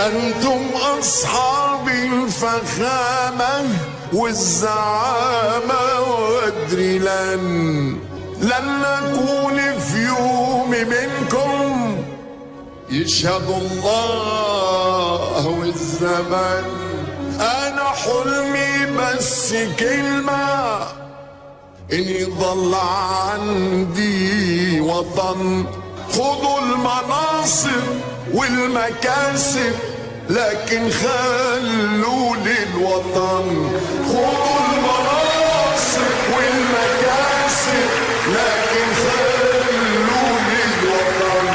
أنتم أصحاب الفخامة والزعامة، وأدري لن نكون في يوم منكم، يشهد الله والزمن. أنا حلمي بس كلمة، إن يضل عندي وطن. خذوا المناصب والمكاسب، لكن خلوا لي الوطن. خذوا المناصب والمكاسب، لكن خلوا لي الوطن.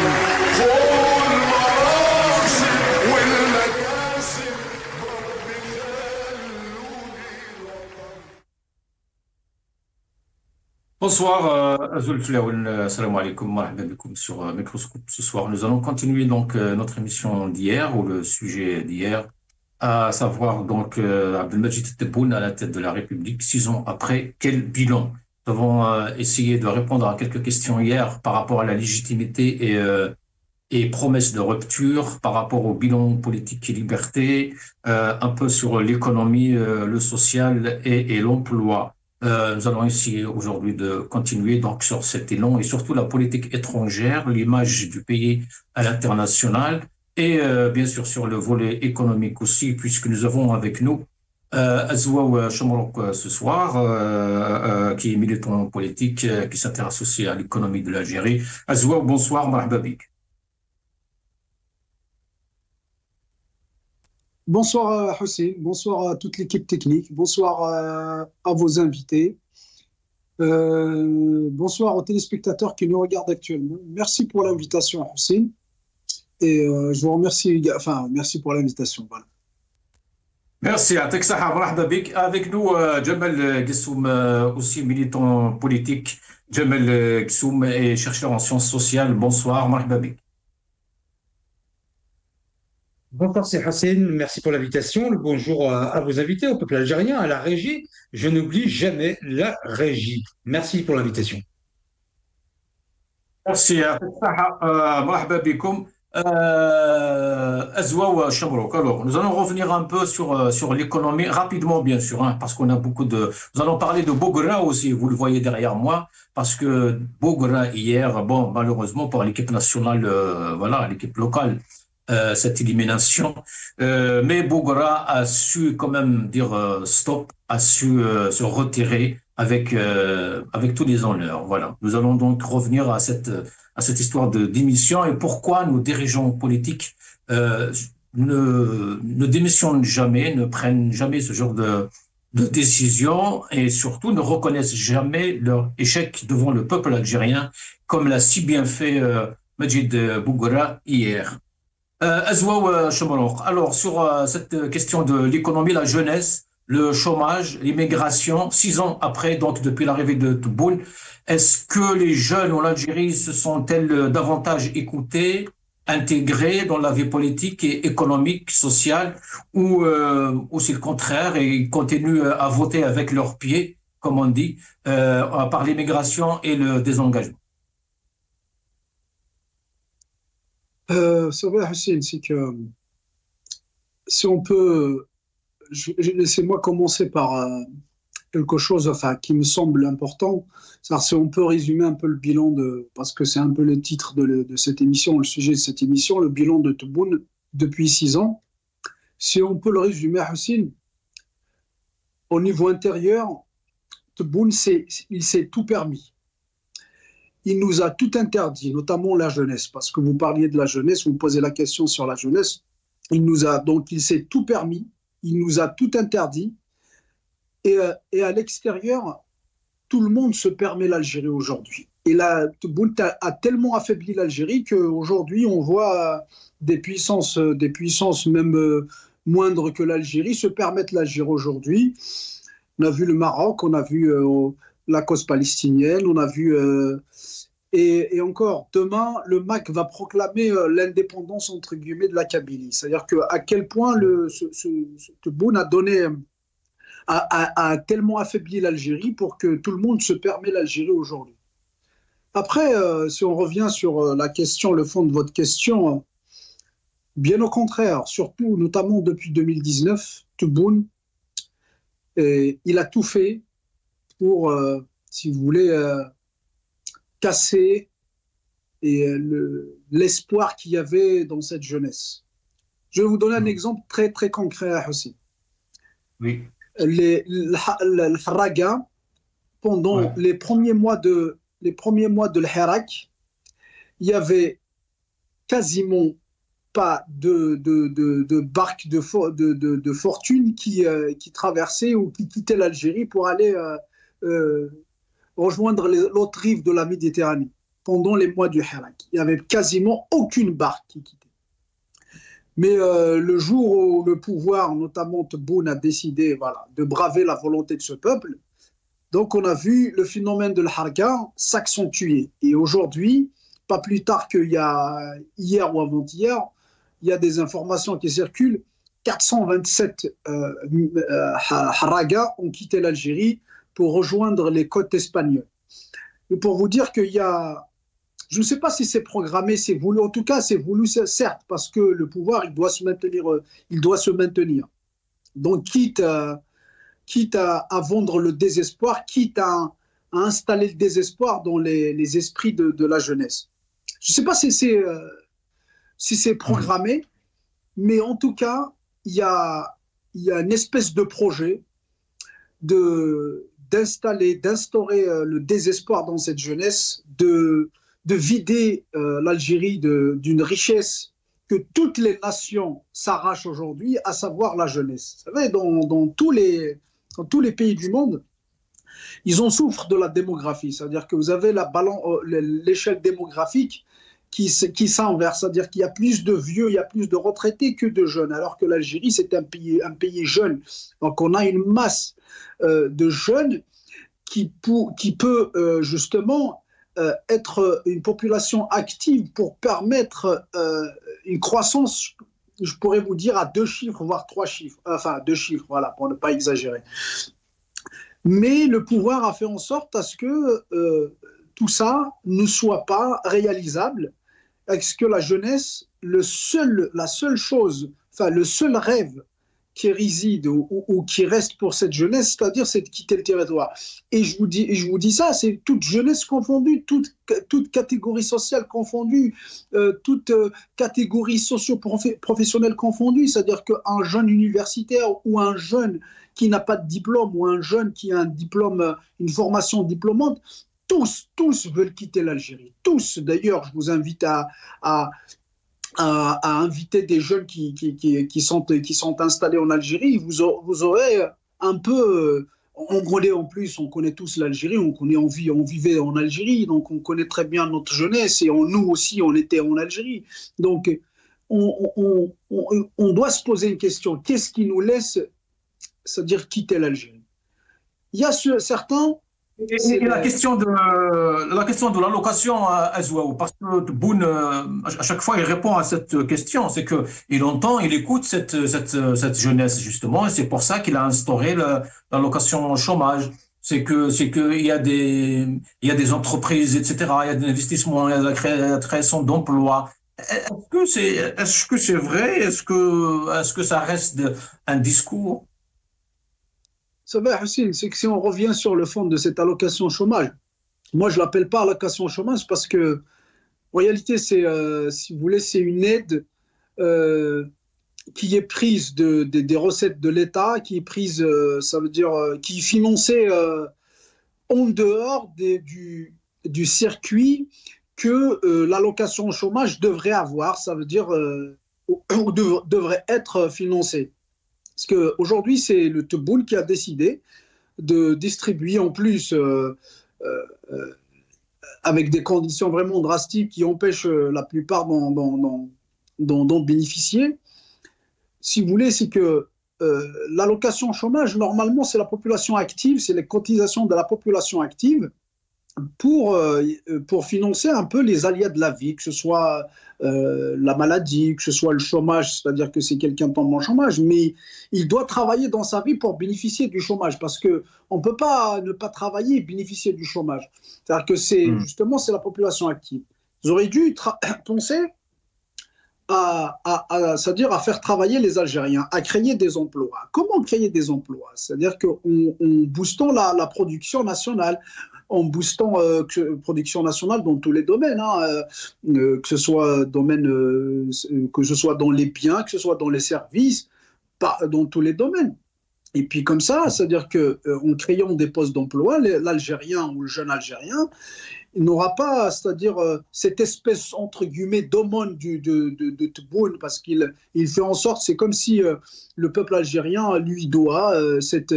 خذوا المناصب والمكاسب، ربي خلوا لي الوطن. Bonsoir, Azul Flaoun, salam alaikum, marhaba bikoum sur Microscope. Ce soir, nous allons continuer donc notre émission d'hier, ou le sujet d'hier, à savoir donc Abdelmajid Tebboune à la tête de la République, 6 ans après, quel bilan? Nous avons essayé de répondre à quelques questions hier par rapport à la légitimité et promesses de rupture, par rapport au bilan politique et liberté, un peu sur l'économie, le social et l'emploi. Nous allons essayer aujourd'hui de continuer donc sur cet élan et surtout la politique étrangère, l'image du pays à l'international et bien sûr sur le volet économique aussi, puisque nous avons avec nous Azwa Chamrouk ce soir, qui est militant politique, qui s'intéresse aussi à l'économie de l'Algérie. Azwa, bonsoir, marhaba bik. Bonsoir Hussein, bonsoir à toute l'équipe technique, bonsoir à vos invités, bonsoir aux téléspectateurs qui nous regardent actuellement. Merci pour l'invitation Hussein et je vous remercie, enfin merci pour l'invitation. Voilà. Merci à Texaha, marhaba bik. Avec nous, Jamal Gissoum, aussi militant politique. Jamal Gissoum est chercheur en sciences sociales. Bonsoir, marhaba bik. Bonsoir, c'est Hussein. Merci pour l'invitation. Le bonjour à vos invités, au peuple algérien, à la régie. Je n'oublie jamais la régie. Merci pour l'invitation. Merci à Texaha, marhaba bikoum. Azwa ou Chamrouk. Alors, nous allons revenir un peu sur l'économie, rapidement bien sûr, hein, parce qu'on a beaucoup de... Nous allons parler de Bogra aussi, vous le voyez derrière moi, parce que Bogra hier, bon, malheureusement pour l'équipe nationale, voilà, l'équipe locale, cette élimination. Mais Bogra a su quand même dire stop, a su se retirer avec tous les honneurs. Voilà. Nous allons donc revenir à cette histoire de démission et pourquoi nos dirigeants politiques ne démissionnent jamais, ne prennent jamais ce genre de décision et surtout ne reconnaissent jamais leur échec devant le peuple algérien, comme l'a si bien fait Majid Bougra hier. Azwa Chamrouk. Alors, sur cette question de l'économie, la jeunesse, le chômage, l'immigration, 6 ans après, donc depuis l'arrivée de Tebboune, est-ce que les jeunes en Algérie se sont-elles davantage écoutés, intégrés dans la vie politique et économique, sociale, ou c'est le contraire et ils continuent à voter avec leurs pieds, comme on dit, par l'immigration et le désengagement? Ça va Hussein, c'est que si on peut, laissez-moi commencer par quelque chose enfin, qui me semble important. C'est-à-dire, si on peut résumer un peu le bilan parce que c'est un peu le titre de cette émission, le sujet de cette émission, le bilan de Tebboune depuis 6 ans. Si on peut le résumer, Hussein, au niveau intérieur, Tebboune, il s'est tout permis. Il nous a tout interdit, notamment la jeunesse, parce que vous parliez de la jeunesse, vous me posez la question sur la jeunesse. Il s'est tout permis, il nous a tout interdit. Et à l'extérieur, tout le monde se permet l'Algérie aujourd'hui. Et là, Tebboune a tellement affaibli l'Algérie qu'aujourd'hui, on voit des puissances même moindres que l'Algérie se permettre l'Algérie aujourd'hui. On a vu le Maroc, on a vu la cause palestinienne, on a vu... Et encore, demain, le MAC va proclamer l'indépendance, entre guillemets, de la Kabylie. C'est-à-dire à quel point Tebboune a tellement affaibli l'Algérie pour que tout le monde se permet l'Algérie aujourd'hui. Après, si on revient sur la question, le fond de votre question, Bien au contraire, surtout, notamment depuis 2019, Tebboune, il a tout fait pour, si vous voulez, casser l'espoir qu'il y avait dans cette jeunesse. Je vais vous donner un exemple très, très concret aussi. Oui. Le Haraga, pendant les premiers mois de l'Hirak, il y avait quasiment pas de barque de fortune qui traversait ou qui quittait l'Algérie pour aller rejoindre l'autre rive de la Méditerranée pendant les mois du Hirak. Il n'y avait quasiment aucune barque qui quittait. Mais le jour où le pouvoir, notamment Tebboune, a décidé de braver la volonté de ce peuple, donc on a vu le phénomène de l'Harka s'accentuer. Et aujourd'hui, pas plus tard qu'il y a hier ou avant-hier, il y a des informations qui circulent. 427 Haragas ont quitté l'Algérie pour rejoindre les côtes espagnoles. Et pour vous dire qu'il y a, je ne sais pas si c'est programmé, c'est voulu, en tout cas c'est voulu, certes, parce que le pouvoir, il doit se maintenir. Donc quitte à vendre le désespoir, quitte à installer le désespoir dans les esprits de la jeunesse. Je ne sais pas si c'est programmé, mais en tout cas, il y a une espèce de projet d'instaurer le désespoir dans cette jeunesse, de vider l'Algérie d'une richesse que toutes les nations s'arrachent aujourd'hui, à savoir la jeunesse. Vous savez, dans tous les pays du monde, ils en souffrent de la démographie. C'est-à-dire que vous avez l'échelle démographique qui s'inverse. C'est-à-dire qu'il y a plus de vieux, il y a plus de retraités que de jeunes, alors que l'Algérie, c'est un pays jeune. Donc on a une masse de jeunes qui peut justement être une population active pour permettre une croissance, je pourrais vous dire, à 2 chiffres, voire 3 chiffres. Enfin, 2 chiffres, voilà, pour ne pas exagérer. Mais le pouvoir a fait en sorte à ce que tout ça ne soit pas réalisable, à ce que la jeunesse, la seule chose, enfin le seul rêve qui réside ou qui reste pour cette jeunesse, c'est-à-dire c'est de quitter le territoire. Et je vous dis ça, c'est toute jeunesse confondue, toute catégorie sociale confondue, toute catégorie socio-professionnelle confondue, c'est-à-dire qu'un jeune universitaire ou un jeune qui n'a pas de diplôme ou un jeune qui a un diplôme, une formation diplômante, tous veulent quitter l'Algérie. Tous, d'ailleurs, je vous invite à inviter des jeunes qui sont installés en Algérie. Vous aurez un peu, on connaît tous l'Algérie, on vivait en Algérie, donc on connaît très bien notre jeunesse et nous aussi on était en Algérie. Donc on doit se poser une question, qu'est-ce qui nous laisse, c'est-à-dire quitter l'Algérie? Il y a certains... Et la question de l'allocation à Zouaou, parce que Tebboune, à chaque fois, il répond à cette question. C'est il écoute cette jeunesse, justement, et c'est pour ça qu'il a instauré l'allocation au chômage. C'est que il y a des entreprises, etc., il y a des investissements, il y a la création d'emplois. Est-ce que c'est vrai? Est-ce que ça reste un discours? Ça va, Hussein, c'est que si on revient sur le fond de cette allocation chômage, moi je ne l'appelle pas allocation chômage parce que, en réalité, si vous voulez, c'est une aide qui est prise des recettes de l'État, qui est prise, ça veut dire, qui est financée en dehors du circuit que l'allocation chômage devrait avoir, ça veut dire, devrait être financée. Parce qu'aujourd'hui, c'est le Tebboune qui a décidé de distribuer en plus, avec des conditions vraiment drastiques qui empêchent la plupart d'en bénéficier. Si vous voulez, c'est que l'allocation chômage, normalement, c'est la population active, c'est les cotisations de la population active pour financer un peu les aléas de la vie, que ce soit la maladie, que ce soit le chômage, c'est-à-dire que c'est quelqu'un tombe en chômage, mais il doit travailler dans sa vie pour bénéficier du chômage, parce qu'on ne peut pas ne pas travailler et bénéficier du chômage. C'est-à-dire que justement, c'est la population active. Ils auraient dû penser c'est-à-dire à faire travailler les Algériens, à créer des emplois. Comment créer des emplois? C'est-à-dire qu'en boostant la production nationale, en boostant production nationale dans tous les domaines, hein, que ce soit que ce soit dans les biens, que ce soit dans les services, dans tous les domaines. Et puis comme ça, c'est-à-dire que en créant des postes d'emploi, l'Algérien ou le jeune Algérien, il n'aura pas, c'est-à-dire cette espèce entre guillemets d'aumône de Tebboune, parce qu'il fait en sorte, c'est comme si le peuple algérien lui doit cette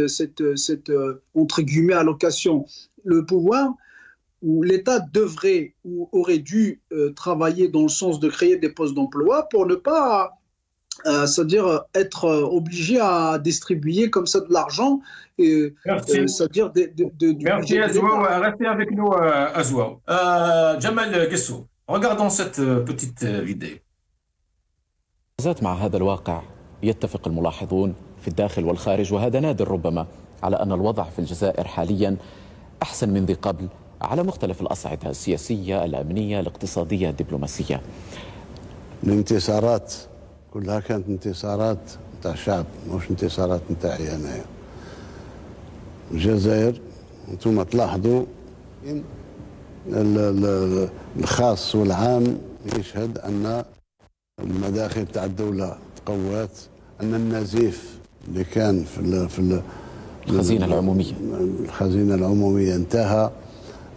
entre guillemets allocation, le pouvoir où l'État devrait ou aurait dû travailler dans le sens de créer des postes d'emploi pour ne pas c'est-à-dire être obligé à distribuer comme ça de l'argent, Merci. c'est-à-dire du Merci budget de Azouao. l'État. Restez avec nous, Azouao. Jamal Guessou, regardons cette petite vidéo. مع هذا الواقع يتفق الملاحظون في الداخل والخارج، وهذا نادر ربما، على أن الوضع في الجزائر حاليا أحسن من ذي قبل على مختلف الأصعدة السياسية، الأمنية، الاقتصادية، الدبلوماسية. الانتصارات كلها كانت انتصارات نتاع الشعب، مش انتصارات نتاعي انايا. الجزائر انتم تلاحظوا الخاص والعام يشهد ان المداخل تاع الدوله تقوات، ان النزيف اللي كان في الخزينه العموميه انتهى،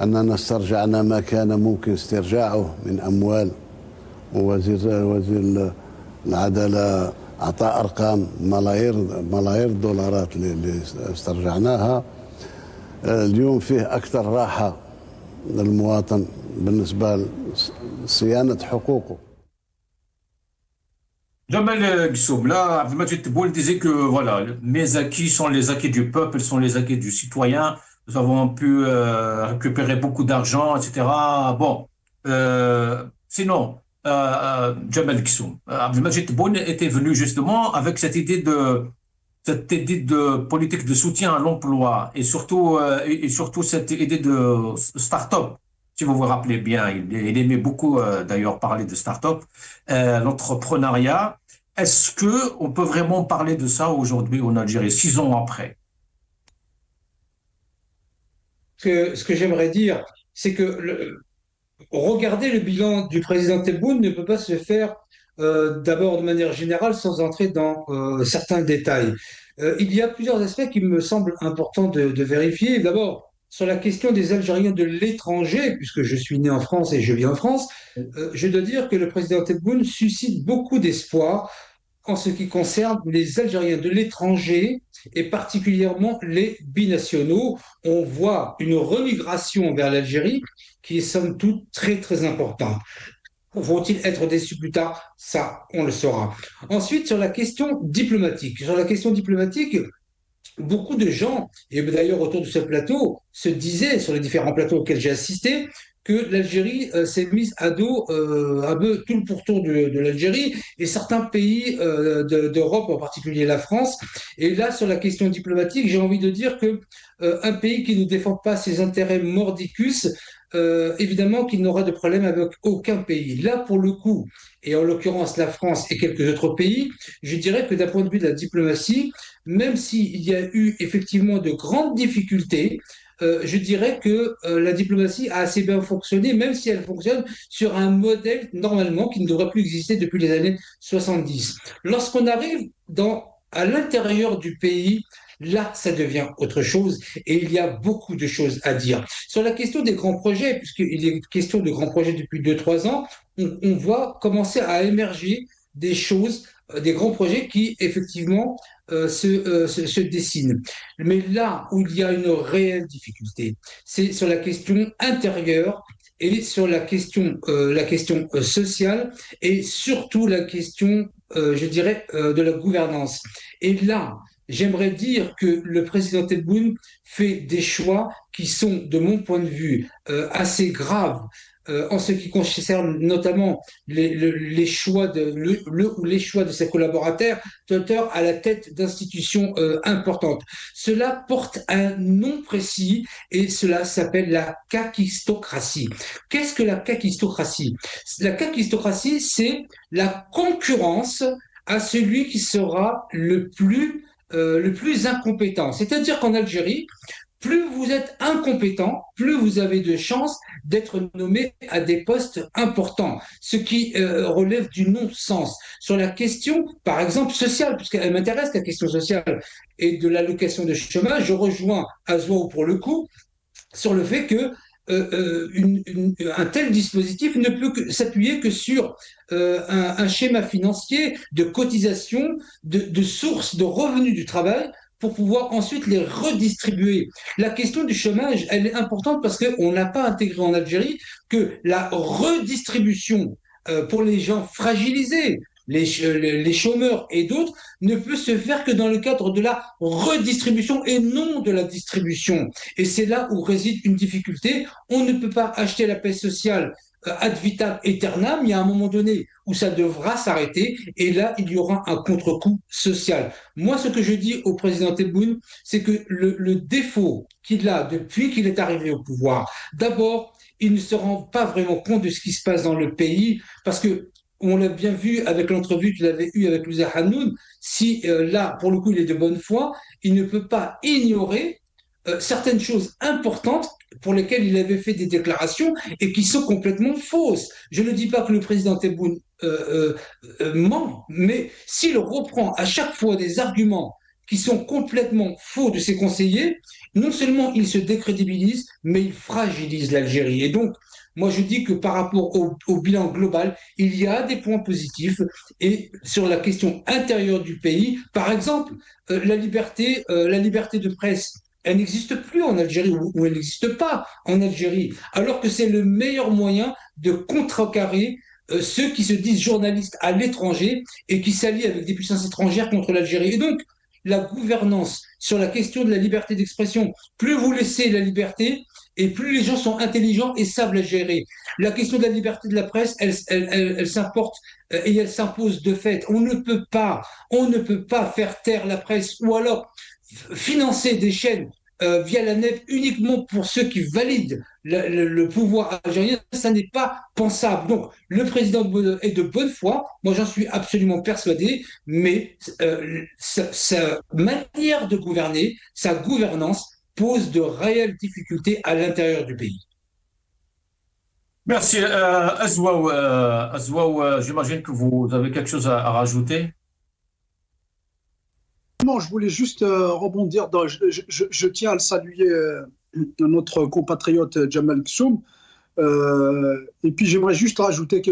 اننا استرجعنا ما كان ممكن استرجاعه من اموال، ووزير العدالة أعطى أرقام ملايير الدولارات اللي استرجعناها. اليوم فيه أكثر راحة للمواطن بالنسبة لصيانة حقوقه. Jamal Guissoum, là, Abdelmajid Tebboune disait que voilà, mes acquis sont les acquis du peuple, sont les acquis du citoyen. Nous avons pu récupérer beaucoup d'argent, etc. Bon, sinon, Jamal Guissoum, Abdelmajid Tebboune était venu justement avec cette idée de politique de soutien à l'emploi et surtout cette idée de start-up. Si vous vous rappelez bien, il aimait beaucoup d'ailleurs parler de start-up, l'entrepreneuriat. Est-ce que on peut vraiment parler de ça aujourd'hui en Algérie, 6 ans après? Ce que j'aimerais dire, c'est que regarder le bilan du président Tebboune ne peut pas se faire d'abord de manière générale sans entrer dans certains détails. Il y a plusieurs aspects qui me semblent importants de vérifier. D'abord, sur la question des Algériens de l'étranger, puisque je suis né en France et je vis en France, je dois dire que le président Tebboune suscite beaucoup d'espoir en ce qui concerne les Algériens de l'étranger et particulièrement les binationaux. On voit une remigration vers l'Algérie qui est somme toute très très importante. Vont-ils être déçus plus tard? Ça, on le saura. Ensuite, sur la question diplomatique. Sur la question diplomatique, beaucoup de gens, et d'ailleurs autour de ce plateau, se disaient, sur les différents plateaux auxquels j'ai assisté, que l'Algérie s'est mise à dos un peu tout le pourtour de l'Algérie et certains pays d'Europe, en particulier la France. Et là, sur la question diplomatique, j'ai envie de dire que un pays qui ne défend pas ses intérêts mordicus, évidemment qu'il n'aura de problème avec aucun pays. Là, pour le coup, et en l'occurrence la France et quelques autres pays, je dirais que d'un point de vue de la diplomatie, même s'il y a eu effectivement de grandes difficultés, je dirais que la diplomatie a assez bien fonctionné, même si elle fonctionne sur un modèle normalement qui ne devrait plus exister depuis les années 70. Lorsqu'on arrive à l'intérieur du pays, là, ça devient autre chose et il y a beaucoup de choses à dire. Sur la question des grands projets, puisqu'il est question de grands projets depuis 2, 3 ans, on voit commencer à émerger des choses, des grands projets qui, effectivement, se dessinent. Mais là où il y a une réelle difficulté, c'est sur la question intérieure et sur la question sociale et surtout la question, je dirais, de la gouvernance. Et là, j'aimerais dire que le président Tebboune fait des choix qui sont, de mon point de vue, assez graves en ce qui concerne notamment les choix les choix de ses collaborateurs à la tête d'institutions importantes. Cela porte un nom précis et cela s'appelle la kakistocratie. Qu'est-ce que la kakistocratie? La kakistocratie, c'est la concurrence à celui qui sera le plus incompétent. C'est-à-dire qu'en Algérie, plus vous êtes incompétent, plus vous avez de chances d'être nommé à des postes importants, ce qui relève du non-sens. Sur la question, par exemple, sociale, puisqu'elle m'intéresse, la question sociale et de l'allocation de chômage, je rejoins Azouaou pour le coup, sur le fait que un tel dispositif ne peut s'appuyer que sur un schéma financier de cotisation, de sources de revenus du travail pour pouvoir ensuite les redistribuer. La question du chômage, elle est importante parce qu'on n'a pas intégré en Algérie que la redistribution pour les gens fragilisés, les chômeurs et d'autres, ne peut se faire que dans le cadre de la redistribution et non de la distribution. Et c'est là où réside une difficulté. On ne peut pas acheter la paix sociale ad vitam aeternam. Il y a un moment donné où ça devra s'arrêter et là, il y aura un contre-coup social. Moi, ce que je dis au président Tebboune, c'est que le défaut qu'il a depuis qu'il est arrivé au pouvoir, d'abord, il ne se rend pas vraiment compte de ce qui se passe dans le pays parce que on l'a bien vu avec l'entrevue qu'il avait eue avec Louisa Hanoun, si là, pour le coup, il est de bonne foi, il ne peut pas ignorer certaines choses importantes pour lesquelles il avait fait des déclarations et qui sont complètement fausses. Je ne dis pas que le président Tebboune ment, mais s'il reprend à chaque fois des arguments qui sont complètement faux de ses conseillers, non seulement il se décrédibilise, mais il fragilise l'Algérie. Et donc, moi, je dis que par rapport au bilan global, il y a des points positifs. Et sur la question intérieure du pays, par exemple, la liberté de presse, elle n'existe plus en Algérie ou elle n'existe pas en Algérie, alors que c'est le meilleur moyen de contrecarrer ceux qui se disent journalistes à l'étranger et qui s'allient avec des puissances étrangères contre l'Algérie. Et donc, la gouvernance sur la question de la liberté d'expression, plus vous laissez la liberté, et plus les gens sont intelligents et savent la gérer. La question de la liberté de la presse, elle s'importe et elle s'impose de fait. On ne peut pas faire taire la presse ou alors financer des chaînes via la nef uniquement pour ceux qui valident le pouvoir algérien, ça n'est pas pensable. Donc, le président est de bonne foi, moi j'en suis absolument persuadé, mais sa manière de gouverner, sa gouvernance, pose de réelles difficultés à l'intérieur du pays. Merci. Azouaou, j'imagine que vous avez quelque chose à rajouter. Non, je voulais juste rebondir. Je tiens à le saluer, notre compatriote Jamal Ksoum. Et puis j'aimerais juste rajouter,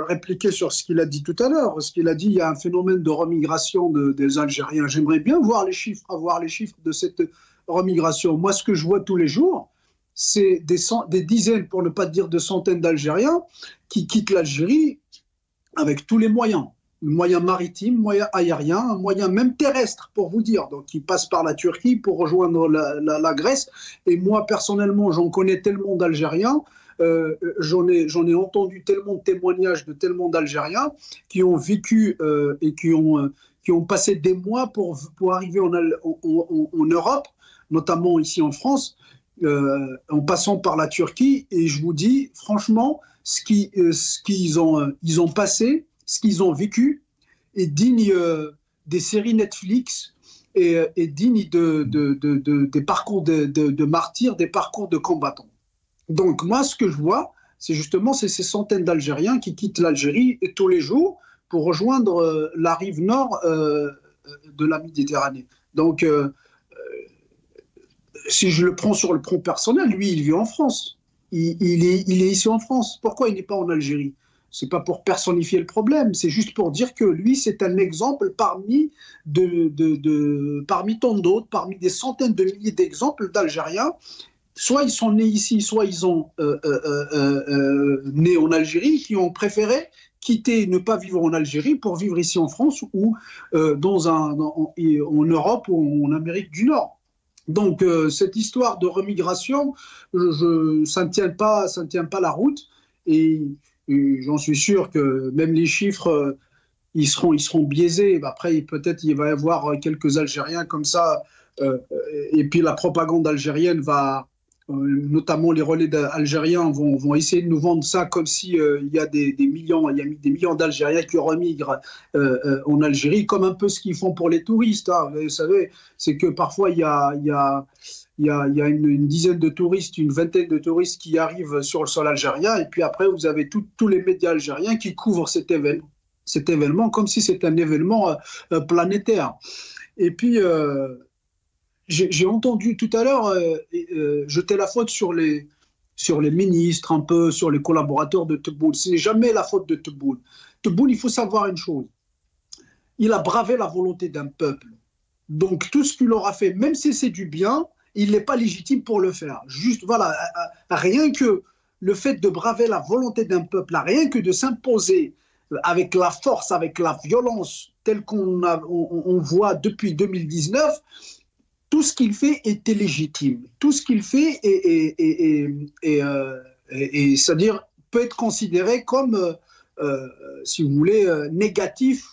répliquer sur ce qu'il a dit tout à l'heure. Ce qu'il a dit, il y a un phénomène de remigration des Algériens. J'aimerais bien voir les chiffres de cette remigration. Moi, ce que je vois tous les jours, c'est des dizaines, pour ne pas dire de centaines d'Algériens qui quittent l'Algérie avec tous les moyens maritimes, moyens aériens, moyens même terrestres, pour vous dire. Donc, ils passent par la Turquie pour rejoindre la Grèce. Et moi, personnellement, j'en connais tellement d'Algériens, j'en ai entendu tellement de témoignages de tellement d'Algériens qui ont vécu et qui ont passé des mois pour arriver en Europe, notamment ici en France, en passant par la Turquie. Et je vous dis, franchement, ce qu'ils ont passé, ce qu'ils ont vécu est digne des séries Netflix et digne des parcours de martyrs, des parcours de combattants. Donc moi, ce que je vois, c'est ces centaines d'Algériens qui quittent l'Algérie tous les jours pour rejoindre la rive nord de la Méditerranée. Donc, si je le prends sur le plan personnel, lui, il vit en France. Il est ici en France. Pourquoi il n'est pas en Algérie ? C'est pas pour personnifier le problème, c'est juste pour dire que lui, c'est un exemple parmi tant d'autres, parmi des centaines de milliers d'exemples d'Algériens. Soit ils sont nés ici, soit ils ont nés en Algérie, qui ont préféré quitter, ne pas vivre en Algérie pour vivre ici en France ou en Europe ou en Amérique du Nord. Donc cette histoire de remigration, ça ne tient pas la route. et, et j'en suis sûr que même les chiffres, ils seront biaisés. Après, peut-être il va y avoir quelques Algériens comme ça, et puis la propagande algérienne va, notamment les relais algériens vont essayer de nous vendre ça comme si il y a des millions, il y a des millions d'Algériens qui remigrent en Algérie, comme un peu ce qu'ils font pour les touristes. Hein. Vous savez, c'est que parfois il y a une dizaine de touristes, une vingtaine de touristes qui arrivent sur le sol algérien, et puis après vous avez tous les médias algériens qui couvrent cet événement comme si c'était un événement planétaire. Et puis, j'ai entendu tout à l'heure jeter la faute sur les ministres, un peu sur les collaborateurs de Tebboune. Ce n'est jamais la faute de Tebboune. Tebboune, il faut savoir une chose. Il a bravé la volonté d'un peuple. Donc, tout ce qu'il aura fait, même si c'est du bien, il n'est pas légitime pour le faire. Juste, voilà, rien que le fait de braver la volonté d'un peuple, rien que de s'imposer avec la force, avec la violence, telle on voit depuis 2019, tout ce qu'il fait était légitime. Tout ce qu'il fait c'est-à-dire peut être considéré comme, si vous voulez, négatif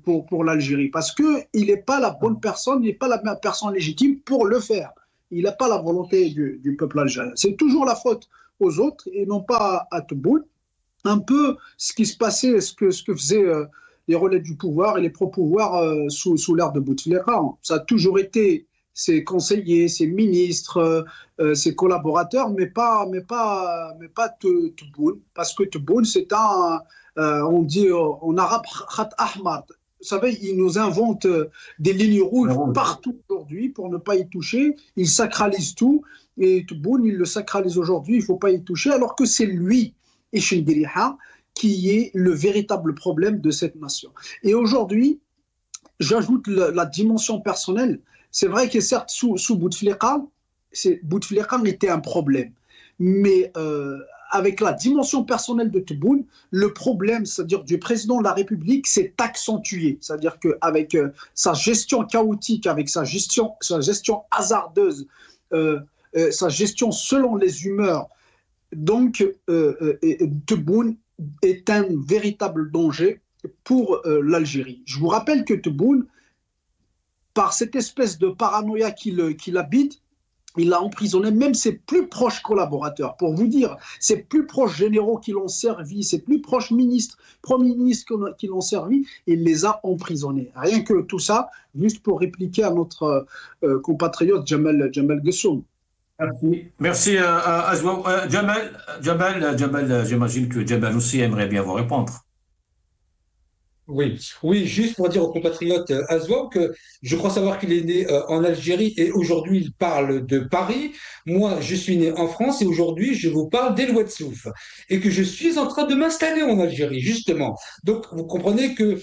pour l'Algérie. Parce qu'il n'est pas la bonne personne, il n'est pas la personne légitime pour le faire. Il n'a pas la volonté du peuple algérien. C'est toujours la faute aux autres et non pas à Tebboune. Un peu ce qui se passait, ce que faisaient les relais du pouvoir et les pro-pouvoirs sous l'ère de Bouteflika. Ça a toujours été ses conseillers, ses ministres, ses collaborateurs, mais pas Tebboune, parce que Tebboune, c'est on dit en arabe, khat ahmar. Vous savez, ils nous inventent des lignes rouges partout aujourd'hui pour ne pas y toucher. Ils sacralisent tout, et Tebboune, il le sacralise aujourd'hui, il ne faut pas y toucher, alors que c'est lui, Echindiriha, qui est le véritable problème de cette nation. Et aujourd'hui, j'ajoute la dimension personnelle. C'est vrai que certes, sous Bouteflika, Bouteflika était un problème. Mais avec la dimension personnelle de Tebboune, le problème, c'est-à-dire du président de la République, s'est accentué. C'est-à-dire qu'avec sa gestion chaotique, avec sa gestion hasardeuse, sa gestion selon les humeurs, donc Tebboune est un véritable danger pour l'Algérie. Je vous rappelle que Tebboune, par cette espèce de paranoïa qu'il habite, il a emprisonné même ses plus proches collaborateurs. Pour vous dire, ses plus proches généraux qui l'ont servi, ses plus proches ministres, premiers ministres qui l'ont servi, il les a emprisonnés. Rien que tout ça, juste pour répliquer à notre compatriote Jamal Gessoum. Merci Azwa. Jamal, j'imagine que Jamal aussi aimerait bien vous répondre. Oui, oui, juste pour dire au compatriote Azwa que je crois savoir qu'il est né en Algérie et aujourd'hui il parle de Paris. Moi, je suis né en France et aujourd'hui je vous parle d'El Ouatsouf et que je suis en train de m'installer en Algérie, justement. Donc, vous comprenez que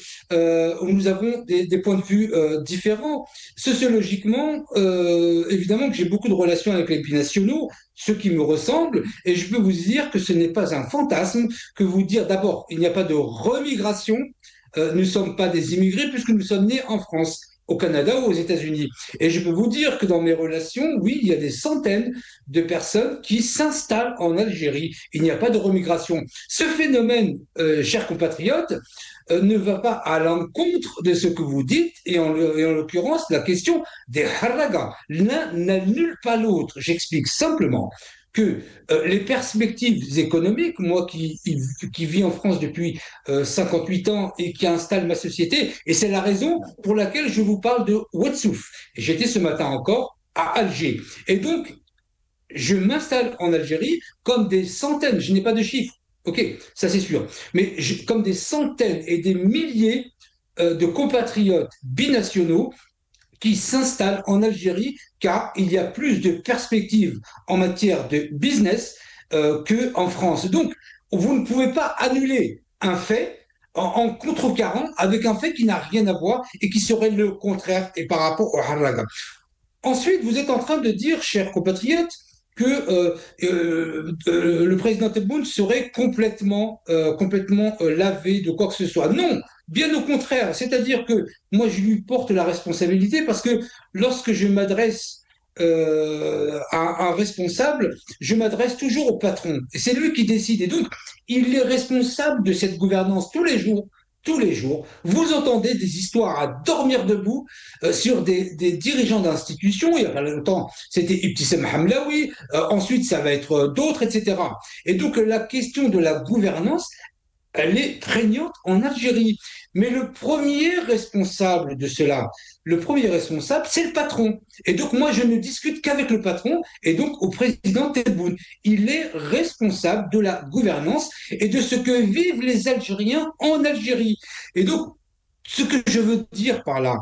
nous avons des points de vue différents. Sociologiquement, évidemment que j'ai beaucoup de relations avec les binationaux, ceux qui me ressemblent, et je peux vous dire que ce n'est pas un fantasme que vous dire d'abord, il n'y a pas de remigration. Nous ne sommes pas des immigrés puisque nous sommes nés en France, au Canada ou aux États-Unis. Et je peux vous dire que dans mes relations, oui, il y a des centaines de personnes qui s'installent en Algérie. Il n'y a pas de remigration. Ce phénomène, chers compatriotes, ne va pas à l'encontre de ce que vous dites, et en l'occurrence, la question des haragas. L'un n'annule pas l'autre. J'explique simplement que les perspectives économiques, moi qui vis en France depuis 58 ans et qui installe ma société, et c'est la raison pour laquelle je vous parle de Ouatsouf. J'étais ce matin encore à Alger. Et donc, je m'installe en Algérie comme des centaines, je n'ai pas de chiffres, ok, ça c'est sûr, mais comme des centaines et des milliers de compatriotes binationaux qui s'installent en Algérie car il y a plus de perspectives en matière de business qu'en France. Donc, vous ne pouvez pas annuler un fait en contrecarrant avec un fait qui n'a rien à voir et qui serait le contraire et par rapport au haraga. Ensuite, vous êtes en train de dire, chers compatriotes, que le président Tebboune serait complètement lavé de quoi que ce soit. Non, bien au contraire. C'est-à-dire que moi, je lui porte la responsabilité parce que lorsque je m'adresse un responsable, je m'adresse toujours au patron. Et c'est lui qui décide. Et donc, il est responsable de cette gouvernance tous les jours. Tous les jours, vous entendez des histoires à dormir debout sur des dirigeants d'institutions. Il y a pas longtemps, c'était Ibtissam Hamlaoui. Ensuite, ça va être d'autres, etc. Et donc, la question de la gouvernance, elle est prégnante en Algérie. Mais le premier responsable de cela, le premier responsable, c'est le patron. Et donc, moi, je ne discute qu'avec le patron et donc au président Tebboune. Il est responsable de la gouvernance et de ce que vivent les Algériens en Algérie. Et donc, ce que je veux dire par là,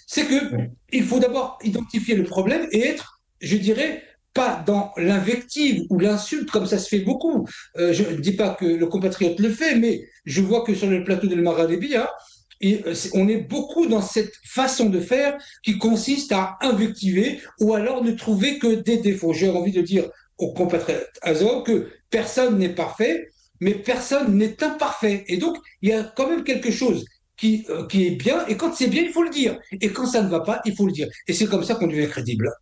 c'est que Oui. il faut d'abord identifier le problème et être, je dirais, pas dans l'invective ou l'insulte comme ça se fait beaucoup. Je ne dis pas que le compatriote le fait, mais je vois que sur le plateau de Magharibi, hein, on est beaucoup dans cette façon de faire qui consiste à invectiver ou alors ne trouver que des défauts. J'ai envie de dire aux compatriotes Azov que personne n'est parfait, mais personne n'est imparfait. Et donc, il y a quand même quelque chose qui est bien, et quand c'est bien, il faut le dire. Et quand ça ne va pas, il faut le dire. Et c'est comme ça qu'on devient crédible.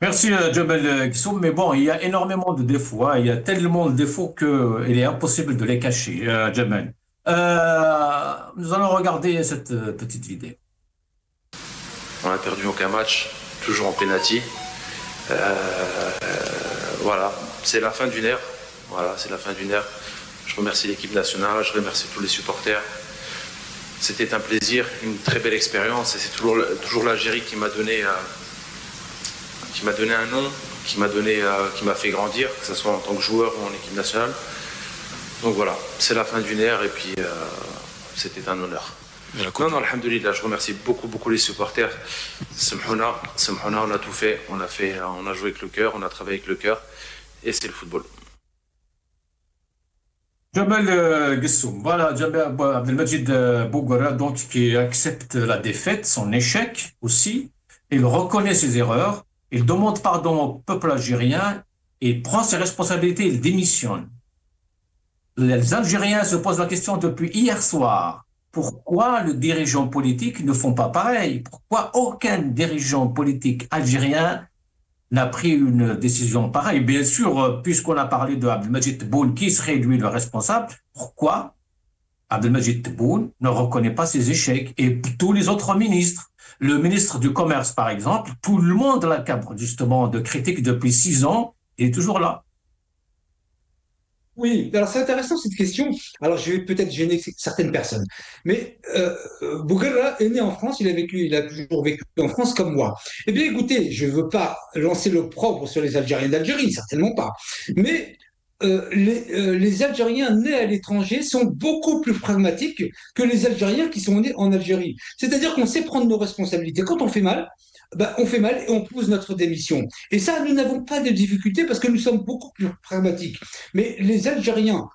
Merci, Jabal Kissoum. Mais bon, il y a énormément de défauts, hein. Il y a tellement de défauts qu'il est impossible de les cacher, Jabal. Nous allons regarder cette petite vidéo. On n'a perdu aucun match, toujours en penalty. Voilà, c'est la fin d'une ère. Voilà, c'est la fin d'une ère. Je remercie l'équipe nationale, je remercie tous les supporters. C'était un plaisir, une très belle expérience, et c'est toujours l'Algérie qui m'a donné un nom, qui m'a fait grandir, que ce soit en tant que joueur ou en équipe nationale. Donc voilà, c'est la fin d'une ère, et puis c'était un honneur. Non, alhamdoulilah, je remercie beaucoup les supporters. Samhouna, on a tout fait, on a joué avec le cœur, on a travaillé avec le cœur, et c'est le football. Jabal Gessoum, voilà, Jabal Abdelmajid Bouguera, donc, qui accepte la défaite, son échec aussi. Il reconnaît ses erreurs, il demande pardon au peuple algérien, il prend ses responsabilités, il démissionne. Les Algériens se posent la question depuis hier soir. Pourquoi les dirigeants politiques ne font pas pareil? Pourquoi aucun dirigeant politique algérien n'a pris une décision pareille? Bien sûr, puisqu'on a parlé de Abdelmajid Tebboune, qui serait lui le responsable, pourquoi Abdelmajid Tebboune ne reconnaît pas ses échecs? Et tous les autres ministres, le ministre du Commerce par exemple, tout le monde l'accable justement de critiques depuis 6 ans, il est toujours là. Oui, alors c'est intéressant cette question. Alors je vais peut-être gêner certaines personnes, mais Bouguera est né en France, il a toujours vécu en France comme moi. Eh bien écoutez, je ne veux pas lancer l'opprobre sur les Algériens d'Algérie, certainement pas, mais les Algériens nés à l'étranger sont beaucoup plus pragmatiques que les Algériens qui sont nés en Algérie. C'est-à-dire qu'on sait prendre nos responsabilités. Quand on fait mal, ben, on fait mal et on pose notre démission. Et ça, nous n'avons pas de difficulté parce que nous sommes beaucoup plus pragmatiques. Mais les Algériens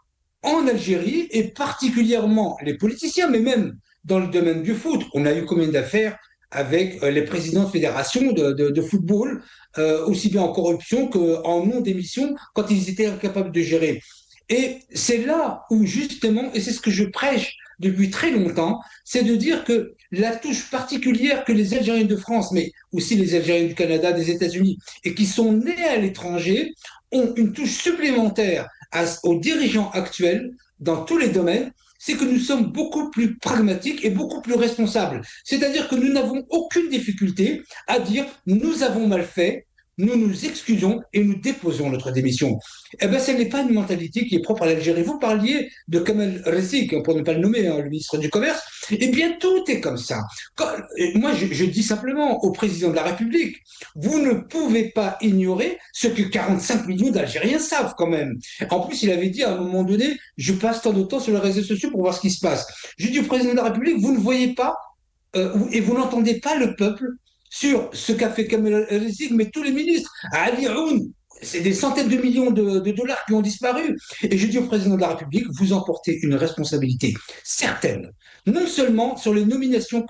en Algérie, et particulièrement les politiciens, mais même dans le domaine du foot, on a eu combien d'affaires avec les présidents de fédérations de football, aussi bien en corruption qu'en non-démission, quand ils étaient incapables de gérer. Et c'est là où justement, et c'est ce que je prêche depuis très longtemps, c'est de dire que la touche particulière que les Algériens de France, mais aussi les Algériens du Canada, des États-Unis, et qui sont nés à l'étranger, ont une touche supplémentaire aux dirigeants actuels dans tous les domaines, c'est que nous sommes beaucoup plus pragmatiques et beaucoup plus responsables. C'est-à-dire que nous n'avons aucune difficulté à dire nous avons mal fait, nous nous excusons et nous déposons notre démission. Eh bien, ce n'est pas une mentalité qui est propre à l'Algérie. Vous parliez de Kamel Rezik, pour ne pas le nommer, hein, le ministre du Commerce. Eh bien, tout est comme ça. Moi, je dis simplement au président de la République, vous ne pouvez pas ignorer ce que 45 millions d'Algériens savent quand même. En plus, il avait dit à un moment donné, je passe tant de temps sur les réseaux sociaux pour voir ce qui se passe. Je dis au président de la République, vous ne voyez pas et vous n'entendez pas le peuple sur ce qu'a fait Kamel Rizig, mais tous les ministres, Ali Aoun, c'est des centaines de millions de dollars qui ont disparu. Et je dis au président de la République, vous en portez une responsabilité certaine, non seulement sur les nominations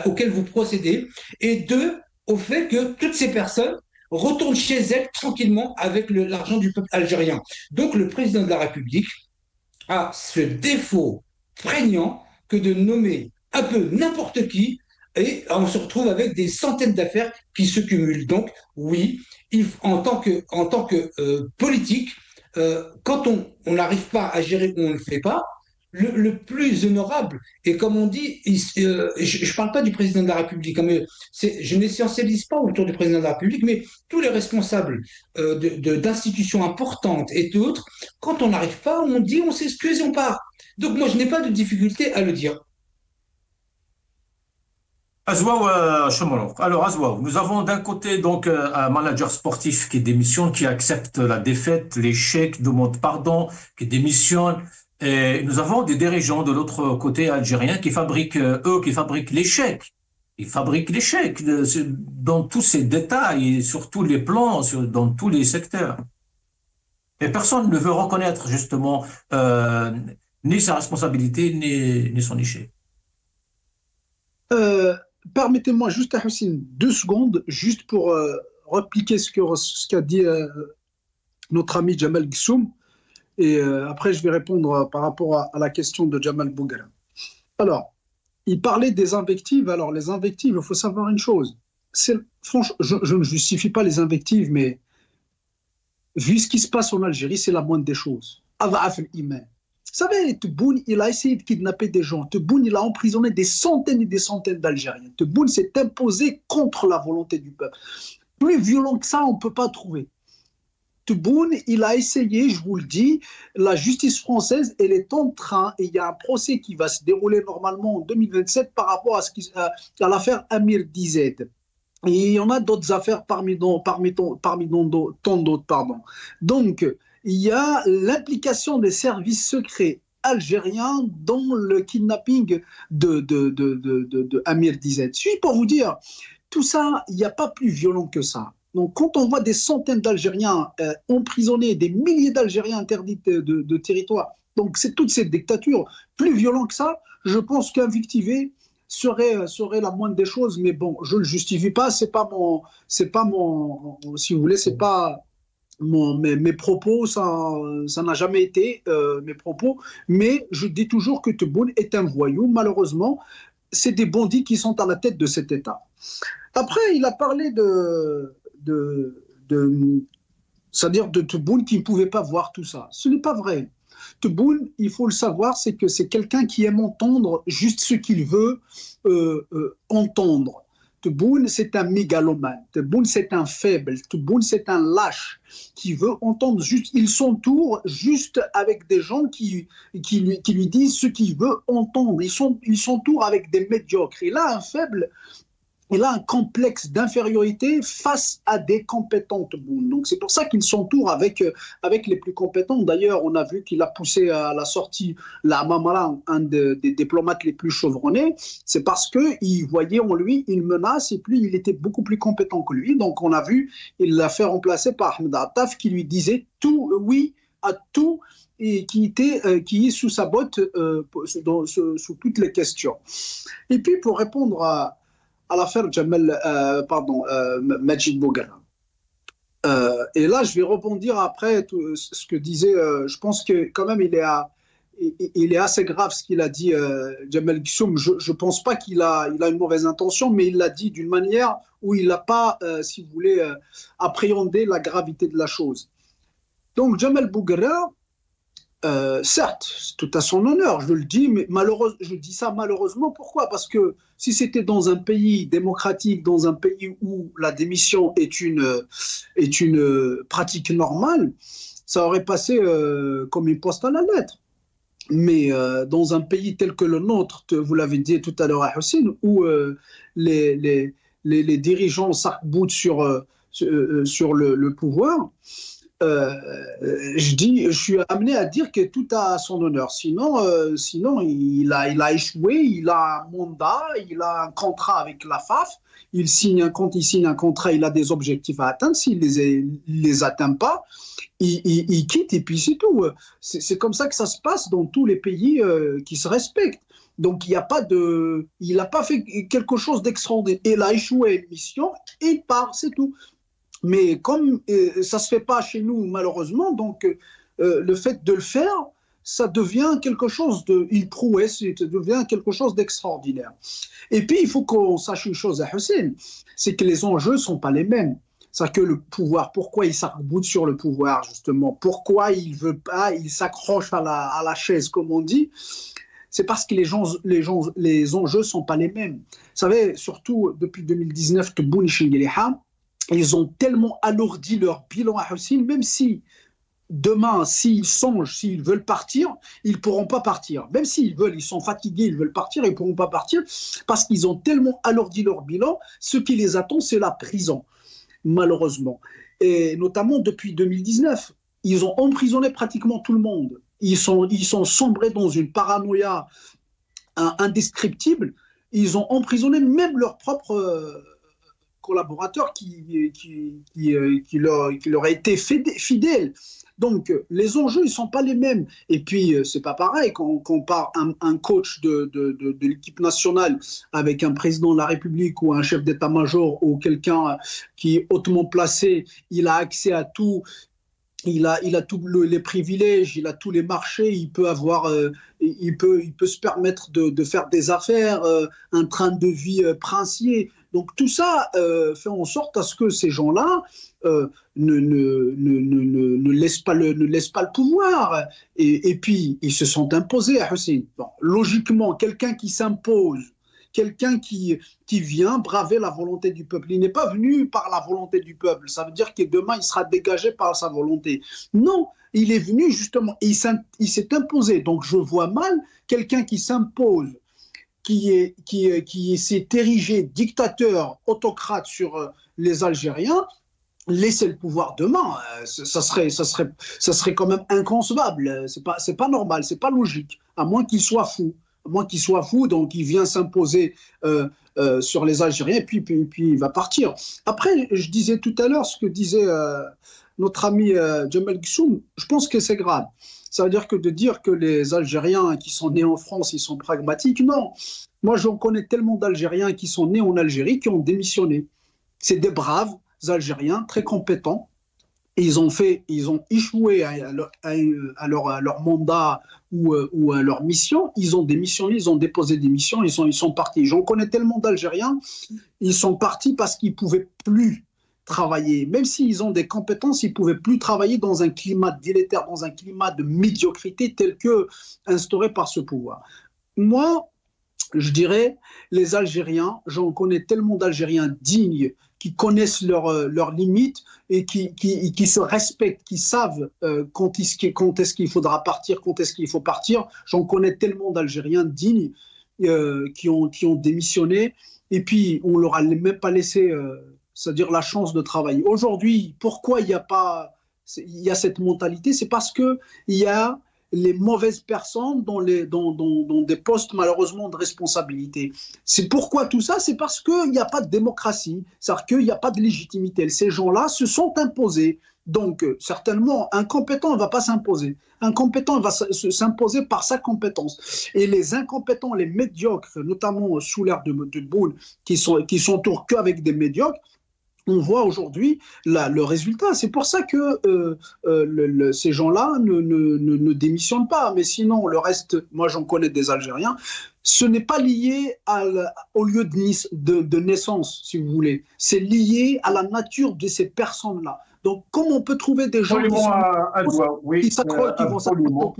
auxquelles vous procédez, et deux, au fait que toutes ces personnes retournent chez elles tranquillement avec l'argent du peuple algérien. Donc le président de la République a ce défaut prégnant que de nommer un peu n'importe qui et on se retrouve avec des centaines d'affaires qui se cumulent. Donc, oui, en tant que politique, quand on n'arrive pas à gérer ou on ne le fait pas, le plus honorable, et comme on dit, je ne parle pas du président de la République, hein, mais je n'essentialise pas autour du président de la République, mais tous les responsables d'institutions importantes et d'autres, quand on n'arrive pas, on dit, on s'excuse et on part. Donc moi, je n'ai pas de difficulté à le dire. Azwaou Chomolov. Alors, Azwaou, nous avons d'un côté donc un manager sportif qui démissionne, qui accepte la défaite, l'échec, demande pardon, qui démissionne. Et nous avons des dirigeants de l'autre côté algérien qui fabriquent, eux, qui fabriquent l'échec. Ils fabriquent l'échec dans tous ces détails, sur tous les plans, dans tous les secteurs. Et personne ne veut reconnaître justement ni sa responsabilité, ni son échec. Euh, Permettez-moi juste, Hussein, 2 secondes, juste pour répliquer ce qu'a dit notre ami Jamal Gissoum. Et après, je vais répondre par rapport à la question de Jamal Bouguera. Alors, il parlait des invectives. Alors, les invectives, il faut savoir une chose. Franchement, je ne justifie pas les invectives, mais vu ce qui se passe en Algérie, c'est la moindre des choses. Adhaf al-iman. Vous savez, Tebboune, il a essayé de kidnapper des gens. Tebboune, il a emprisonné des centaines et des centaines d'Algériens. Tebboune s'est imposé contre la volonté du peuple. Plus violent que ça, on ne peut pas trouver. Tebboune, il a essayé, je vous le dis, la justice française, elle est en train, et il y a un procès qui va se dérouler normalement en 2027 par rapport à l'affaire Amir Dized. Et il y en a d'autres affaires parmi tant d'autres, pardon. Donc, il y a l'implication des services secrets algériens dans le kidnapping de Amir Dized. Juste pour vous dire, tout ça, il n'y a pas plus violent que ça. Donc, quand on voit des centaines d'Algériens emprisonnés, des milliers d'Algériens interdits de territoire, donc c'est toute cette dictature, plus violent que ça, je pense qu'invectiver serait la moindre des choses. Mais bon, je ne le justifie pas, c'est pas mon, si vous voulez, c'est pas mes propos, ça n'a jamais été mes propos. Mais je dis toujours que Tebboune est un voyou, malheureusement. C'est des bandits qui sont à la tête de cet État. Après, il a parlé c'est-à-dire de Tebboune qui ne pouvait pas voir tout ça. Ce n'est pas vrai. Tebboune, il faut le savoir, c'est que c'est quelqu'un qui aime entendre juste ce qu'il veut entendre. Tebboune, c'est un mégalomane. Tebboune, c'est un faible. Tebboune, c'est un lâche qui veut entendre juste. Il s'entoure juste avec des gens qui lui disent ce qu'il veut entendre. Il s'entoure avec des médiocres. Il a un faible. Il a un complexe d'infériorité face à des compétents, Tebboune. Donc c'est pour ça qu'il s'entoure avec les plus compétents. D'ailleurs, on a vu qu'il a poussé à la sortie la Mamara, un des diplomates les plus chevronnés. C'est parce qu'il voyait en lui une menace et puis il était beaucoup plus compétent que lui. Donc on a vu, il l'a fait remplacer par Ahmed Attaf qui lui disait tout, oui à tout et qui est sous sa botte sous toutes les questions. Et puis pour répondre à l'affaire Majid Bouguera. Et là, je vais rebondir après tout ce que disait. Je pense que quand même, il est assez grave ce qu'il a dit, Jamal Gissoum. Je ne pense pas qu'il a une mauvaise intention, mais il l'a dit d'une manière où il n'a pas, si vous voulez, appréhendé la gravité de la chose. Donc, Jamal Bouguera, certes, c'est tout à son honneur, je le dis, mais je dis ça malheureusement. Pourquoi? Parce que si c'était dans un pays démocratique, dans un pays où la démission est une pratique normale, ça aurait passé comme une poste à la lettre. Mais dans un pays tel que le nôtre, vous l'avez dit tout à l'heure à Hussein, où les dirigeants s'arc-boutent sur le pouvoir, je suis amené à dire que tout a son honneur. Sinon, il a échoué, il a un mandat, il a un contrat avec la FAF, quand il signe un contrat, il a des objectifs à atteindre. S'il les atteint pas, il quitte et puis c'est tout. C'est comme ça que ça se passe dans tous les pays qui se respectent. Donc, il n'a pas fait quelque chose d'extraordinaire. Il a échoué une mission, il part, c'est tout. Mais comme ça ne se fait pas chez nous, malheureusement, donc le fait de le faire, ça devient quelque chose une prouesse, ça devient quelque chose d'extraordinaire. Et puis, il faut qu'on sache une chose à Hussein, c'est que les enjeux ne sont pas les mêmes. C'est-à-dire que le pouvoir, pourquoi il s'arc-boute sur le pouvoir, justement, pourquoi il veut pas, il s'accroche à la chaise, comme on dit, c'est parce que les enjeux ne sont pas les mêmes. Vous savez, surtout depuis 2019, Tebboune et Chengueleha, ils ont tellement alourdi leur bilan à Hussein, même si demain, s'ils songent, s'ils veulent partir, ils ne pourront pas partir. Même s'ils veulent, ils sont fatigués, ils veulent partir, ils ne pourront pas partir parce qu'ils ont tellement alourdi leur bilan. Ce qui les attend, c'est la prison, malheureusement. Et notamment depuis 2019, ils ont emprisonné pratiquement tout le monde. Ils sont sombrés dans une paranoïa indescriptible. Ils ont emprisonné même leurs propres collaborateurs qui leur étaient fidèles. Donc, les enjeux, ils ne sont pas les mêmes. Et puis, c'est pas pareil quand on compare un coach de l'équipe nationale avec un président de la République ou un chef d'état-major ou quelqu'un qui est hautement placé, il a accès à tout. Il a tous les privilèges, il a tous les marchés, il peut se permettre de faire des affaires, un train de vie princier. Donc tout ça fait en sorte à ce que ces gens-là ne laissent pas le pouvoir. Et puis ils se sont imposés à Hussein. Bon, logiquement, quelqu'un qui s'impose, quelqu'un qui vient braver la volonté du peuple. Il n'est pas venu par la volonté du peuple. Ça veut dire que demain, il sera dégagé par sa volonté. Non, il est venu justement, il s'est imposé. Donc, je vois mal quelqu'un qui s'impose, qui s'est érigé dictateur, autocrate sur les Algériens, laisser le pouvoir demain, ça serait quand même inconcevable. C'est pas normal, c'est pas logique, à moins qu'il soit fou. Donc il vient s'imposer sur les Algériens, et puis il va partir. Après, je disais tout à l'heure ce que disait notre ami Jamal Ghessoum, je pense que c'est grave. Ça veut dire que de dire que les Algériens qui sont nés en France, ils sont pragmatiques, non. Moi, j'en connais tellement d'Algériens qui sont nés en Algérie qui ont démissionné. C'est des braves Algériens, très compétents. Et ils ont échoué à leur mandat ou à leur mission. Ils ont démissionné, ils ont déposé des missions, ils sont partis. J'en connais tellement d'Algériens, ils sont partis parce qu'ils ne pouvaient plus travailler. Même s'ils ont des compétences, ils ne pouvaient plus travailler dans un climat délétère, dans un climat de médiocrité tel que instauré par ce pouvoir. Moi, je dirais, les Algériens, j'en connais tellement d'Algériens dignes qui connaissent leurs limites et qui se respectent, qui savent quand est-ce qu'il faudra partir, quand est-ce qu'il faut partir. J'en connais tellement d'Algériens dignes qui ont démissionné et puis on ne leur a même pas laissé, c'est-à-dire la chance de travailler. Aujourd'hui, pourquoi il y a cette mentalité? C'est parce qu'il y a les mauvaises personnes dans des postes malheureusement de responsabilité. C'est pourquoi tout ça? C'est parce qu'il n'y a pas de démocratie, c'est-à-dire qu'il n'y a pas de légitimité. Ces gens-là se sont imposés. Donc, certainement, un compétent ne va pas s'imposer. Un compétent va s'imposer par sa compétence. Et les incompétents, les médiocres, notamment sous l'ère de Boule, qui s'entourent qu'avec des médiocres, on voit aujourd'hui le résultat. C'est pour ça que ces gens-là ne démissionnent pas. Mais sinon, le reste, moi j'en connais des Algériens, ce n'est pas lié au lieu de naissance, si vous voulez. C'est lié à la nature de ces personnes-là. Donc, comment on peut trouver des gens qui s'accrochent, qui vont s'accrocher au pouvoir?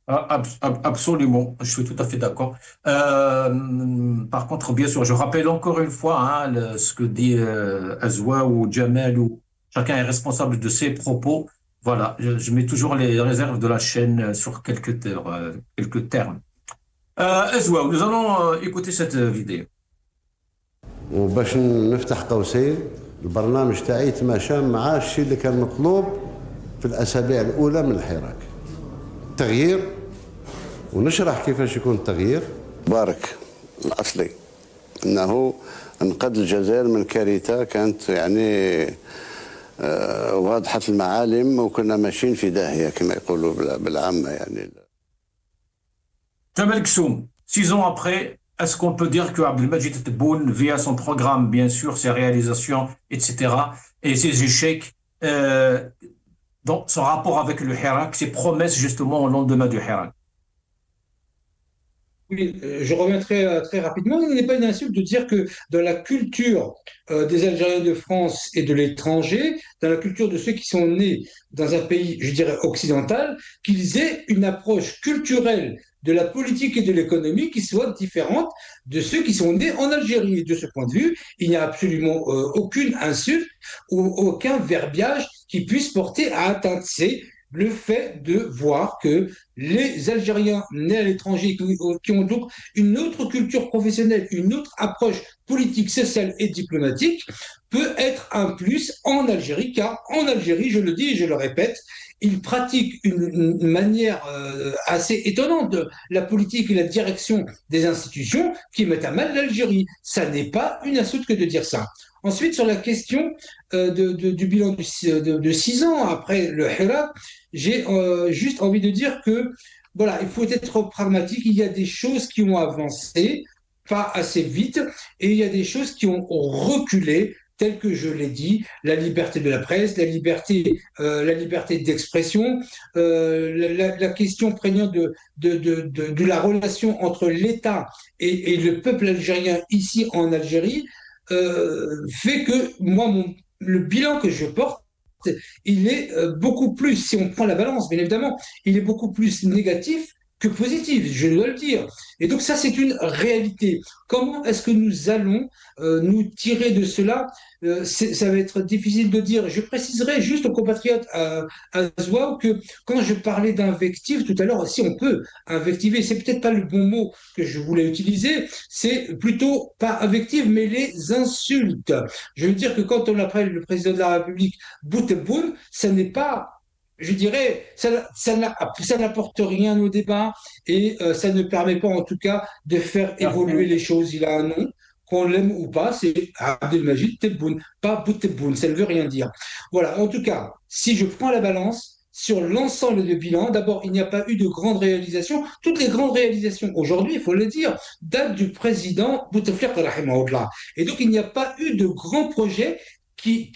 Absolument, je suis tout à fait d'accord. Par contre, bien sûr, je rappelle encore une fois ce que dit Azwa ou Jamal, ou chacun est responsable de ses propos. Voilà, je mets toujours les réserves de la chaîne sur quelques termes. Azwa, nous allons écouter cette vidéo. وباش نفتح قوسين البرنامج تاعي يتماشى مع الشيء اللي كان مطلوب في الأسابيع الأولى من الحراك. تغيير ونشرح كيفاش يكون التغيير. بارك الأصلي أنه انقذ الجزائر من كارثة كانت يعني واضحة المعالم وكنا ماشيين في داهية كما يقولوا بالعامة يعني. Jamal Ghessoum, 6 ans après, est-ce qu'on peut dire que Abdelmadjid Tebboune, via son programme, bien sûr, ses réalisations, etc., et ses échecs, Donc, son rapport avec le Hirak, ses promesses justement au lendemain du Hirak. Oui, je reviens très rapidement. Il n'est pas une insulte de dire que dans la culture des Algériens de France et de l'étranger, dans la culture de ceux qui sont nés dans un pays, je dirais, occidental, qu'ils aient une approche culturelle de la politique et de l'économie qui soit différente de ceux qui sont nés en Algérie. Et de ce point de vue, il n'y a absolument aucune insulte ou aucun verbiage qui puisse porter à atteinte. C'est le fait de voir que les Algériens nés à l'étranger, qui ont donc une autre culture professionnelle, une autre approche politique, sociale et diplomatique, peut être un plus en Algérie, car en Algérie, je le dis et je le répète, ils pratiquent une manière assez étonnante de la politique et la direction des institutions qui mettent à mal l'Algérie. Ça n'est pas une insulte que de dire ça. Ensuite, sur la question du bilan de 6 ans après le Hirak, j'ai juste envie de dire que voilà, il faut être pragmatique. Il y a des choses qui ont avancé, pas assez vite, et il y a des choses qui ont reculé, telles que je l'ai dit, la liberté de la presse, la liberté d'expression, la question prégnante de la relation entre l'État et le peuple algérien ici en Algérie, fait que moi, le bilan que je porte, il est beaucoup plus, si on prend la balance, bien évidemment, il est beaucoup plus négatif que positif, je dois le dire. Et donc ça, c'est une réalité. Comment est-ce que nous allons nous tirer de cela? Ça va être difficile de dire. Je préciserai juste aux compatriotes à Zouao que quand je parlais d'invective tout à l'heure, si on peut invectiver, c'est peut-être pas le bon mot que je voulais utiliser, c'est plutôt pas invective, mais les insultes. Je veux dire que quand on appelle le président de la République Bouteboune, ça n'est pas, je dirais, ça n'apporte rien au débat et ça ne permet pas en tout cas de faire évoluer les choses. Il a un nom, qu'on l'aime ou pas, c'est Abdelmajid Tebboune, pas Bouteboune, ça ne veut rien dire. Voilà, en tout cas, si je prends la balance sur l'ensemble du bilan, d'abord, il n'y a pas eu de grandes réalisations. Toutes les grandes réalisations aujourd'hui, il faut le dire, datent du président Bouteflika rahimahullah. Et donc, il n'y a pas eu de grands projets qui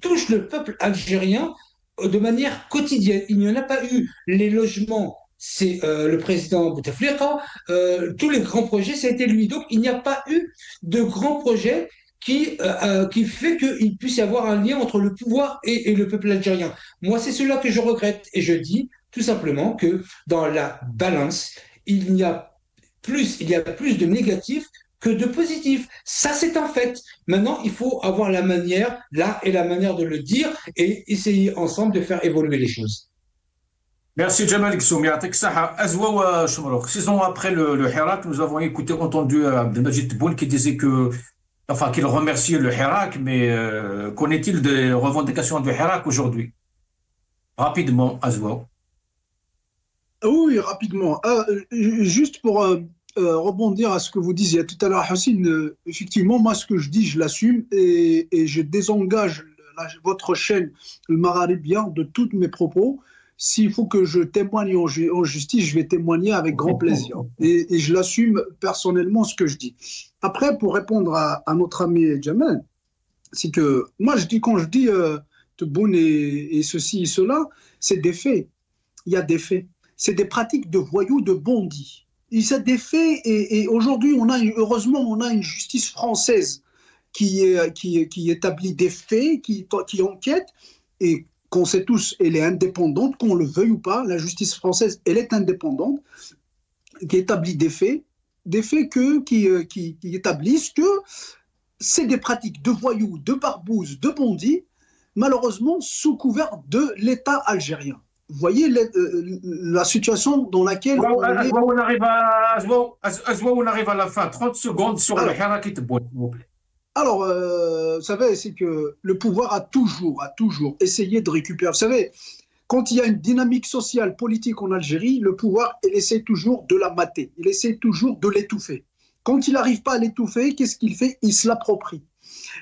touchent le peuple algérien de manière quotidienne. Il n'y en a pas eu. Les logements, c'est le président Bouteflika. Tous les grands projets, ça a été lui. Donc, il n'y a pas eu de grands projets qui fait qu'il puisse y avoir un lien entre le pouvoir et le peuple algérien. Moi, c'est cela que je regrette. Et je dis tout simplement que dans la balance, il y a plus de négatifs que de positifs. Ça, c'est un fait. Maintenant, il faut avoir la manière, là, et la manière de le dire et essayer ensemble de faire évoluer les choses. Merci Jamal Gssoum, Yatek Saha. Azwa wa Chomrok. 6 ans après le Hirak, nous avons entendu Abdelmajid Tebboune qui disait qu'il remerciait le Hirak, mais qu'en est-il des revendications du Hirak aujourd'hui? Rapidement, Azwa. Oui, rapidement. Juste pour rebondir à ce que vous disiez tout à l'heure, Houssine, effectivement, moi, ce que je dis, je l'assume et je désengage votre chaîne, le Maghrébien, de tous mes propos. S'il faut que je témoigne en justice, je vais témoigner avec grand plaisir. Et je l'assume personnellement ce que je dis. Après, pour répondre à notre ami Jamal, c'est que moi, quand je dis Tebboune et ceci et cela, c'est des faits. Il y a des faits. C'est des pratiques de voyous, de bandits. C'est des faits et aujourd'hui, heureusement, on a une justice française qui établit des faits, qui enquête et qu'on sait tous, elle est indépendante, qu'on le veuille ou pas, la justice française, elle est indépendante, qui établit des faits qui établissent que c'est des pratiques de voyous, de barbouzes, de bandits, malheureusement sous couvert de l'État algérien. Vous voyez la situation dans laquelle on arrive à la fin. 30 secondes sur le Hirak et Tebboune, s'il vous plaît. Alors, vous savez, c'est que le pouvoir a toujours essayé de récupérer. Vous savez, quand il y a une dynamique sociale, politique en Algérie, le pouvoir, il essaie toujours de la mater. Il essaie toujours de l'étouffer. Quand il n'arrive pas à l'étouffer, qu'est-ce qu'il fait? Il se l'approprie.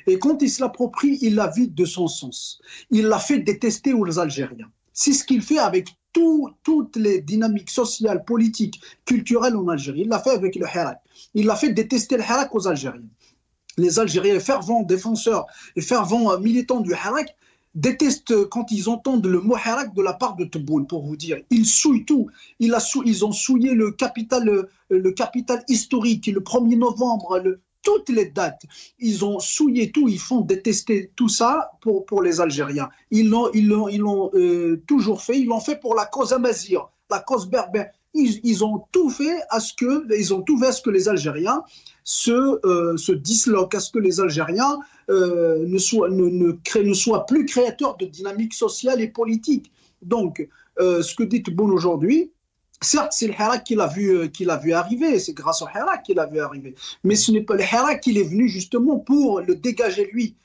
Et quand il se l'approprie, il la vide de son sens. Il la fait détester aux Algériens. C'est ce qu'il fait avec toutes les dynamiques sociales, politiques, culturelles en Algérie. Il l'a fait avec le Hirak. Il l'a fait détester le Hirak aux Algériens. Les Algériens fervents défenseurs et fervents militants du Hirak détestent quand ils entendent le mot Hirak de la part de Tebboune, pour vous dire. Ils souillent tout. Ils ont souillé le capital historique, le 1er novembre, toutes les dates. Ils ont souillé tout. Ils font détester tout ça pour les Algériens. Ils l'ont toujours fait. Ils l'ont fait pour la cause amazigh, la cause berbère. Ils ont tout fait à ce que les Algériens se disloquent, à ce que les Algériens ne soient plus créateurs de dynamique sociale et politique. Donc, ce que dit Tebboune aujourd'hui, certes, c'est le Hirak qu'il a vu arriver, c'est grâce au Hirak qu'il a vu arriver, mais ce n'est pas le Hirak qu'il est venu justement pour le dégager lui,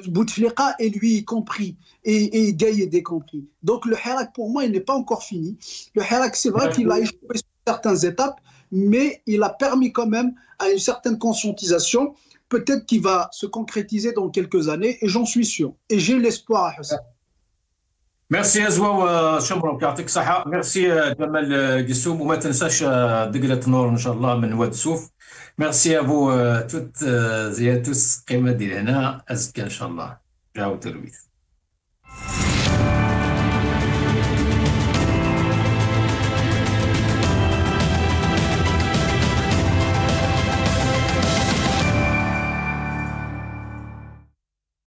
Bouteflika et lui y compris, et Gaïdé compris. Donc le Hirak pour moi il n'est pas encore fini. Le Hirak c'est vrai qu'il a échoué sur certaines étapes, mais il a permis quand même à une certaine conscientisation, peut-être qu'il va se concrétiser dans quelques années, et j'en suis sûr. Et j'ai l'espoir à Hussein. ميرسي ازوا شمرك يعطيك الصحة. ميرسي جمال قسوم وما تنساش دقلة نور ان شاء الله من واد سوف. ميرسي ابو توت زياتوس قيمة ديال هنا ازكى ان شاء الله. جاو تلويث.